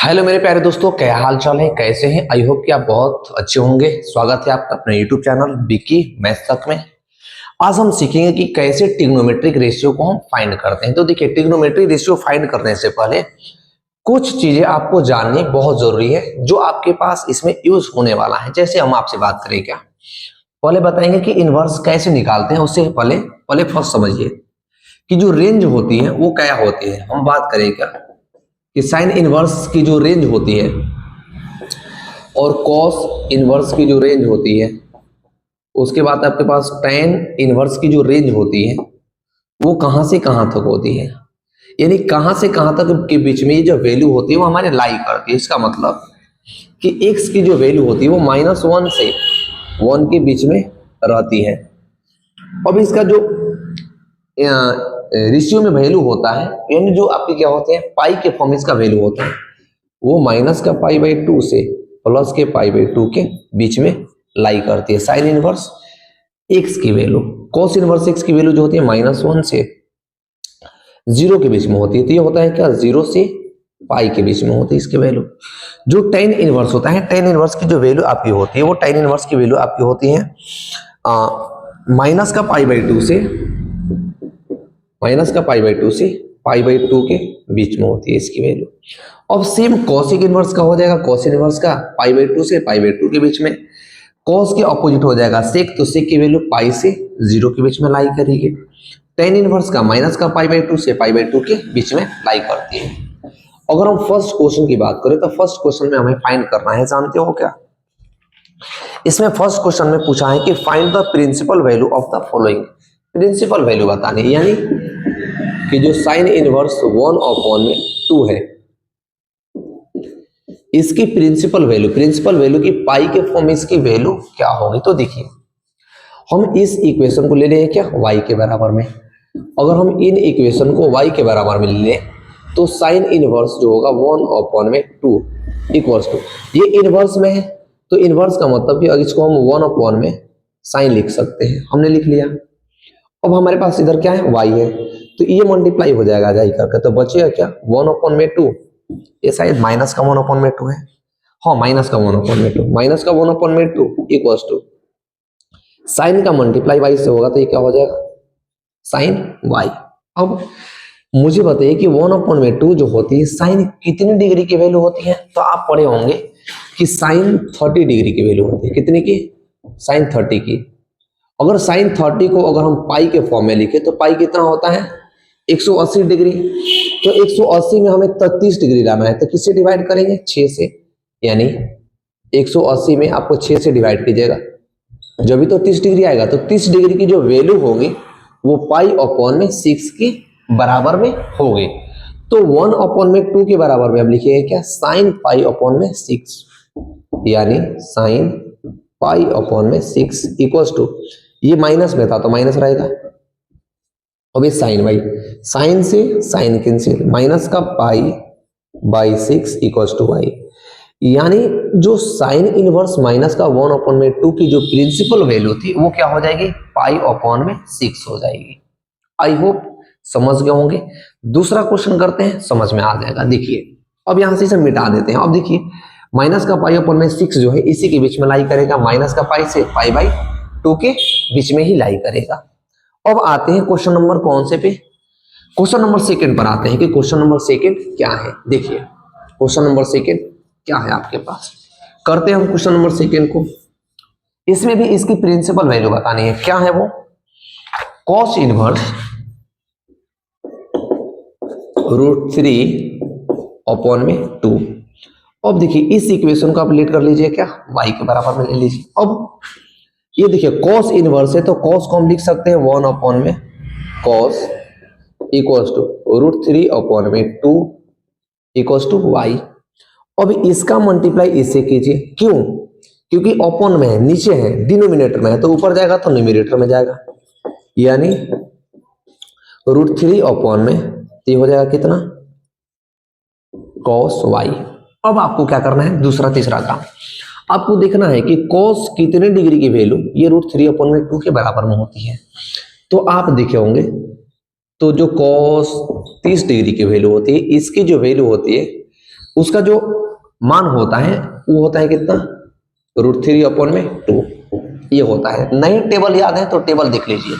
Hello मेरे प्यारे दोस्तों, क्या हाल चाल है, कैसे हैं। आई होप कि आप बहुत अच्छे होंगे। स्वागत है आपका अपने यूट्यूब चैनल विकी मैथ्स तक में। आज हम सीखेंगे कि कैसे ट्रिग्नोमेट्रिक रेशियो को हम फाइंड करते हैं। तो देखिए, ट्रिग्नोमेट्रिक रेशियो फाइंड करने से पहले कुछ चीजें आपको जाननी बहुत जरूरी है जो आपके पास इसमें यूज होने वाला है। जैसे हम आपसे बात करें, क्या पहले बताएंगे कि इनवर्स कैसे निकालते हैं। उससे पहले पहले फर्स्ट समझिए कि जो रेंज होती है वो क्या होती है। हम बात करें क्या कि साइन इनवर्स की जो रेंज होती है और कॉस इनवर्स की जो रेंज होती है, उसके बाद आपके पास टेन इनवर्स की जो रेंज होती है वो कहां से कहां तक होती है, यानी कहां से कहां तक के बीच में ये जो वैल्यू होती है वो हमारे लाई करती है। इसका मतलब कि x की जो वैल्यू होती है वो -1 से 1 के बीच में रहती है। अब इसका जो रेशियो में वैल्यू होता है, यानी जो आपके क्या होते हैं पाई के फॉर्म इसका वैल्यू होता है, वो -π/2 से +π/2 के बीच में लाई करती है। साइन इनवर्स x की वैल्यू, कॉस इनवर्स x की वैल्यू जो होती है -1 से 0 के बीच में होती है। तो ये होता है क्या, 0 से पाई के बीच में होती है इसकी वैल्यू। जो टेन इनवर्स होता है, टेन इनवर्स की जो वैल्यू आपकी होती है वो टेन इनवर्स की वैल्यू आपकी होती है -π/2 से π/2 के बीच में होती है इसकी वैल्यू। अब सेम कॉसिक इनवर्स का हो जाएगा, कॉस इनवर्स का π/2 से π/2 के बीच में। कॉस के ऑपोजिट हो जाएगा सेक, तो सेक की वैल्यू पाई से 0 के बीच में लाई करेगी। टेन इनवर्स का -π/2 से π/2 के बीच में लाई करती है। अगर हम फर्स्ट क्वेश्चन की बात करें तो फर्स्ट क्वेश्चन में हमें फाइंड करना है, जानते हो क्या। इसमें फर्स्ट क्वेश्चन में पूछा है कि find the principal value of the following. Principal value बतानी, यानी कि जो साइन इनवर्स 1/2 है इसकी प्रिंसिपल वैल्यू की पाई के फॉर्म में इसकी वैल्यू क्या होगी। तो देखिए, हम इस इक्वेशन को ले रहे हैं क्या y के बराबर में। अगर हम इन इक्वेशन को y के बराबर में ले लें तो साइन इनवर्स जो होगा 1/2 इक्वल्स टू, ये इनवर्स में है तो इनवर्स का मतलब कि इसको हम 1/, में साइन लिख सकते हैं। हमने लिख लिया। अब हमारे पास इधर क्या है, y है, तो ये मल्टीप्लाई हो जाएगा जाई करके, तो बचेगा क्या 1/2। ये शायद माइनस का 1/2 है। हाँ, माइनस का 1/2 इक्वल्स टू साइन का मल्टीप्लाई y से होगा, तो ये क्या हो जाएगा साइन y। अब मुझे बताइए कि 1/2 जो होती है साइन कितनी डिग्री की वैल्यू होती है। तो आप पढ़े होंगे कि साइन 30 डिग्री की वैल्यू होती है। कितनी की, साइन 30 की। अगर साइन 30 को अगर हम पाई के फॉर्म में लिखे तो पाई कितना होता है 180 डिग्री। तो 180 में हमें 33 डिग्री लाना है, तो किससे डिवाइड करेंगे, 6 से। यानी 180 में आपको 6 से डिवाइड कीजिएगा, जब भी तो 30 डिग्री आएगा। तो 30 डिग्री की जो वैल्यू होगी वो π/6 के बराबर में होगी। तो 1/2 के बराबर में अब लिखिए क्या, साइन π/6, यानी साइन π/6 इक्वल्स टू, ये माइनस में था तो माइनस रहेगा। अब ये साइन भाई, साइन से साइन कैंसिल, माइनस का π/6 इक्वल्स टू y। यानी जो साइन इनवर्स माइनस का 1/2 की जो प्रिंसिपल वैल्यू थी वो क्या हो जाएगी, π/6 हो जाएगी। आई होप समझ गए होंगे। दूसरा क्वेश्चन करते हैं, समझ में आ जाएगा। देखिए, अब यहां से इसे मिटा देते हैं। अब देखिए, माइनस का π/6 जो है इसी के बीच में लाई करेगा, माइनस का पाई से π/2 के बीच में ही लाई करेगा। अब आते हैं क्वेश्चन नंबर कौन से पे, क्वेश्चन नंबर सेकंड पर आते हैं कि क्वेश्चन नंबर सेकंड क्या है। देखिए, क्वेश्चन नंबर सेकंड क्या है आपके पास, करते हैं हम क्वेश्चन नंबर सेकंड को। इसमें भी इसकी प्रिंसिपल वैल्यू बतानी है। क्या है वो, कॉस इनवर्स √3/2। अब देखिए, इस इक्वेशन को आप लेट कर लीजिए क्या, y के बराबर में ले लीजिए। अब ये देखिए कॉस इनवर्स है तो कॉस को हम लिख सकते हैं 1/, cos equals to √3/2 equals to y। अब इसका मल्टीप्लाई इससे कीजिए, क्यों, क्योंकि अपॉन में है, नीचे है, डिनोमिनेटर में है, तो ऊपर जाएगा तो न्यूमरेटर में जाएगा। यानी √3/, में ये हो जाएगा कितना, cos y। अब आपको क्या करना है, दूसरा तीसरा काम, आपको देखना है कि cos कितने डिग्री की वैल्यू ये √3/2 के बराबर में होती है। तो आप देखे होंगे, तो जो cos 30 डिग्री की वैल्यू होती है, इसकी जो वैल्यू होती है उसका जो मान होता है वो होता है कितना, √3/2 ये होता है। नई टेबल याद है तो टेबल देख लीजिए।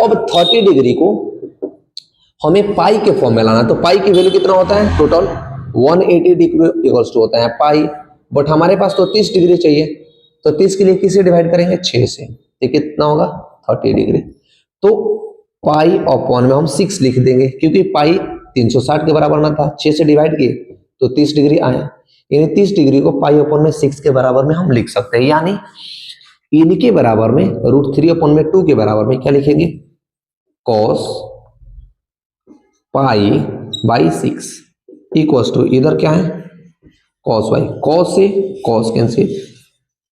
अब 30 डिग्री को हमें पाई के फॉर्म में लाना, तो पाई की वैल्यू कितना होता है, टोटल 180 डिग्री इक्वल्स टू होता है पाई, बट हमारे पास तो 30 डिग्री चाहिए, तो 30 के लिए किससे डिवाइड करेंगे, 6 से, तो कितना होगा 30 डिग्री। तो पाई अपॉन में हम 6 लिख देंगे, क्योंकि पाई 360 के बराबर ना था, 6 से डिवाइड किए तो 30 डिग्री आया, यानी 30 डिग्री को पाई अपॉन में 6 के बराबर में हम लिख सकते हैं, यानी इनके बराबर में √3/2 के बराबर में क्या लिखेंगे, cos pi by 6 equals to, इधर क्या है cos y, cos से cos कैंसिल,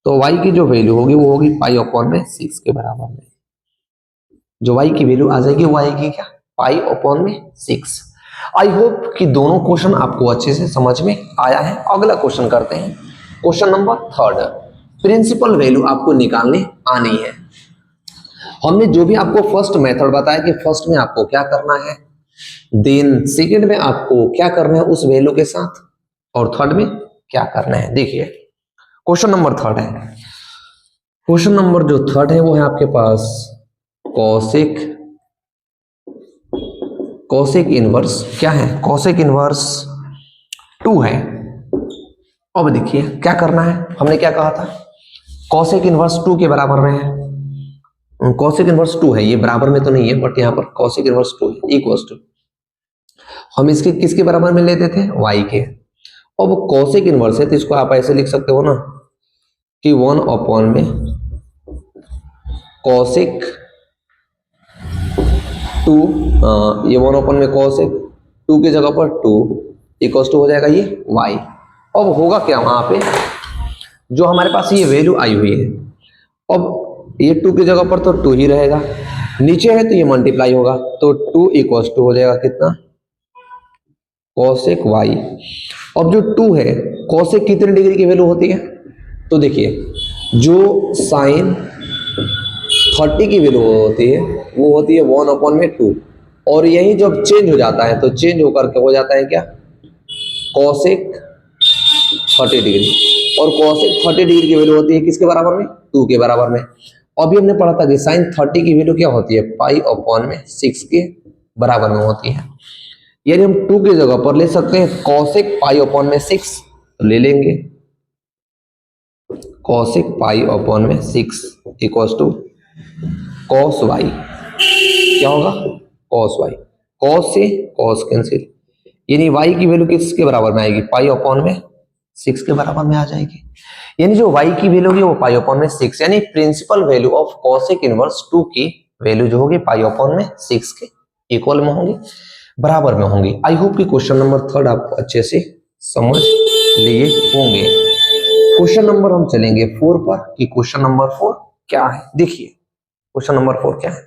तो y की जो वैल्यू होगी वो होगी पाई अपॉन में 6 के बराबर में। जो y की वैल्यू आ जाएगी वो आएगी क्या, पाई अपॉन में 6। आई होप कि दोनों क्वेश्चन आपको अच्छे से समझ में आया है। अगला क्वेश्चन करते हैं, क्वेश्चन नंबर 3, प्रिंसिपल वैल्यू आपको निकालने आनी है। हमने जो भी आपको फर्स्ट मेथड बताया कि फर्स्ट में आपको क्या करना है, देन सेकंड में आपको क्या करना है उस वैल्यू के साथ, और थर्ड में क्या करना है। देखिए क्वेश्चन नंबर 3 है, क्वेश्चन नंबर जो 3 है वो है आपके पास कॉसेक इनवर्स क्या है, कॉसेक इनवर्स 2 है। अब देखिए क्या करना है, हमने क्या कहा था, कॉसेक इनवर्स 2 के बराबर में है, कॉसेक इनवर्स 2 है, ये बराबर में तो नहीं है बट यहाँ पर कॉसेक इनवर्स 2 है इक्वल्स टू, हम इसके किसके बराबर में लेते थे, y के। अब कॉसेक इनवर्स है तो इसको आप ऐसे लिख सकते हो ना कि 1 अपॉन में कॉसेक 2, ये 1 अपॉन में कॉसेक 2 की जगह पर 2 इक्वल्स टू हो जाएगा ये y। अब होगा क्या, वहां पे जो हमारे पास ये वैल्यू आई हुई है, अब ये 2 की जगह पर तो 2 ही रहेगा, नीचे है तो ये मल्टीप्लाई होगा, तो 2 इक्वल्स टू हो जाएगा कितना, कॉसेक y। अब जो 2 है, कॉसेक कितने डिग्री की वैल्यू होती है, तो देखिए जो साइन 30 की वैल्यू होती है वो होती है 1 अपॉन में 2, और यही जब चेंज हो जाता है तो चेंज होकर के हो जाता है क्या, कॉसेक 30 डिग्री, और कॉसेक 30 डिग्री की वैल्यू होती है किसके बराबर में, 2 के बराबर में। अभी हमने पढ़ा था कि साइन 30 की वैल्यू क्या होती है, पाई अपॉन में 6 के बराबर में होती है, यानी हम 2 की जगह पर ले सकते हैं कॉसेक पाई अपॉन में 6, तो ले लेंगे कॉसेक पाई अपॉन में 6 इक्वल्स टू कॉस y, क्या होगा कॉस y, कॉस से कॉस कैंसिल, यानी y की वैल्यू किसके बराबर में आएगी, पाई अपॉन में 6 के बराबर में आ जाएगी, यानी जो y की वैल्यू होगी वो पाई अपॉन में 6, यानी principal value of cosec inverse 2 की वैल्यू जो होगी पाई अपॉन में 6 के इक्वल में होंगी, बराबर में होंगी। आई होप कि क्वेश्चन नंबर 3 आप अच्छे से समझ लिए होंगे। क्वेश्चन नंबर हम चलेंगे 4 पर, कि क्वेश्चन नंबर 4 क्या है। देखिए क्वेश्चन नंबर 4 क्या है,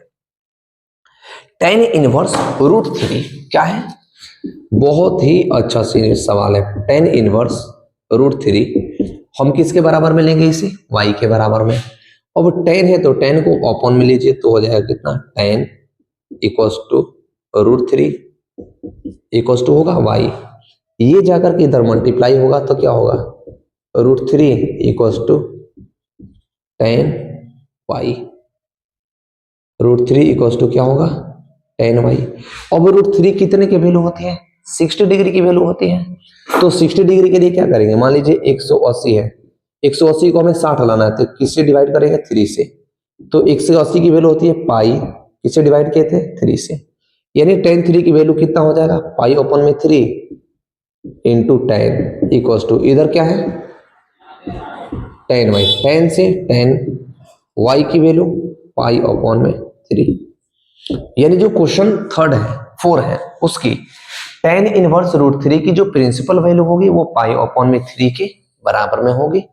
tan इनवर्स √3 क्या है, बहुत ही अच्छा सवाल है। tan इनवर्स √3 हम किसके बराबर में लेंगे, इसे y के बराबर में। अब tan है तो tan को अपॉन में लीजिए तो हो जाएगा कितना, tan equals to √3 equals to होगा y, ये जाकर के इधर मल्टीप्लाई होगा तो क्या होगा, √3 equals to tan y, √3 equals to क्या होगा, tan y। अब √3 कितने की वैल्यू होती है, 60 डिग्री की वैल्यू होती है, तो 60 डिग्री के लिए क्या करेंगे, मान लीजिए 180 है, 180 को हमें 60 लाना है तो किससे डिवाइड करेंगे, 3 से, तो 180 की वैल्यू होती है पाई, किससे डिवाइड किए थे, 3 से, यानी tan 3 की वैल्यू कितना हो जाएगा, पाई अपॉन में 3 इंटू tan इक्वल्स टू, इधर क्या है tan y, tan से tan y की वैल्यू पाई अपॉन में 3, यानी जो क्वेश्चन 4 है उसकी tan इनवर्स √3 की जो प्रिंसिपल वैल्यू होगी वो पाई अपॉन में 3 के बराबर में होगी,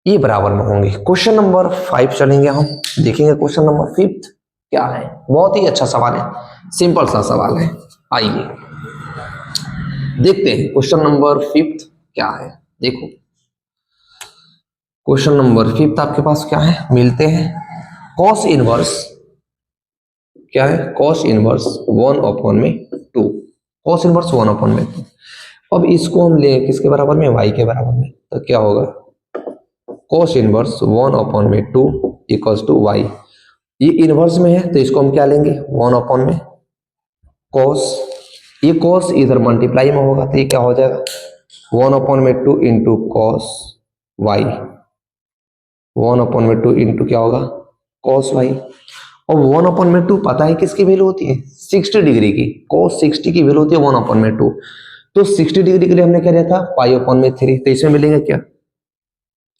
ये बराबर में होंगे। क्वेश्चन नंबर 5 चलेंगे हम, देखेंगे क्वेश्चन नंबर 5 क्या है। बहुत ही अच्छा सवाल है, सिंपल सा सवाल है, आइए देखते हैं क्वेश्चन नंबर 5 क्या है। देखो क्वेश्चन नंबर 5 आपके पास क्या है, मिलते हैं कॉस इनवर्स क्या है, कॉस इनवर्स 1 अपॉन में 2, कॉस इनवर्स 1 अपॉन में 2। अब इसको हम लें किसके बराबर में, y के बराबर में, तो क्या होगा cos inverse 1/2 equals to y। ये इनवर्स में है तो इसको हम क्या लेंगे 1 में cos, ये cos इधर मल्टीप्लाई में होगा तो ये क्या हो जाएगा 1/2 इंटू कॉस वाई, 1/2 इंटू क्या होगा cos y। और 1/2 पता है किसकी वैल्यू होती है 60 डिग्री की, cos 60 की वैल्यू होती है 1/2। तो 60 डिग्री के लिए हमने क्या लिया था π/3, तो इसमें मिलेंगे क्या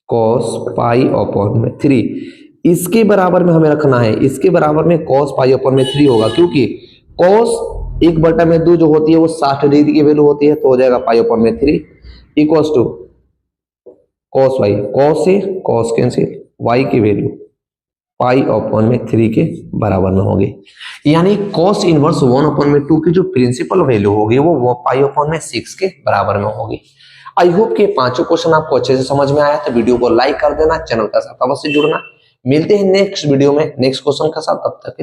cos π/3। इसके बराबर में हमें रखना है, इसके बराबर में cos π/3 होगा, क्योंकि cos 1/2 जो होती है वो 60 डिग्री की वैल्यू होती है, तो हो जाएगा π/3 equals to cos y, cos से cos कैंसिल, y की वैल्यू π/3 के बराबर में होगी। यानी cos इनवर्स 1/2 की जो प्रिंसिपल वैल्यू होगी वो π/6 के बराबर में होगी। आई होप कि पांचों क्वेश्चन आपको अच्छे से समझ में आया, तो वीडियो को लाइक कर देना, चैनल के साथ अवश्य जुड़ना। मिलते हैं नेक्स्ट वीडियो में नेक्स्ट क्वेश्चन के साथ, तब तक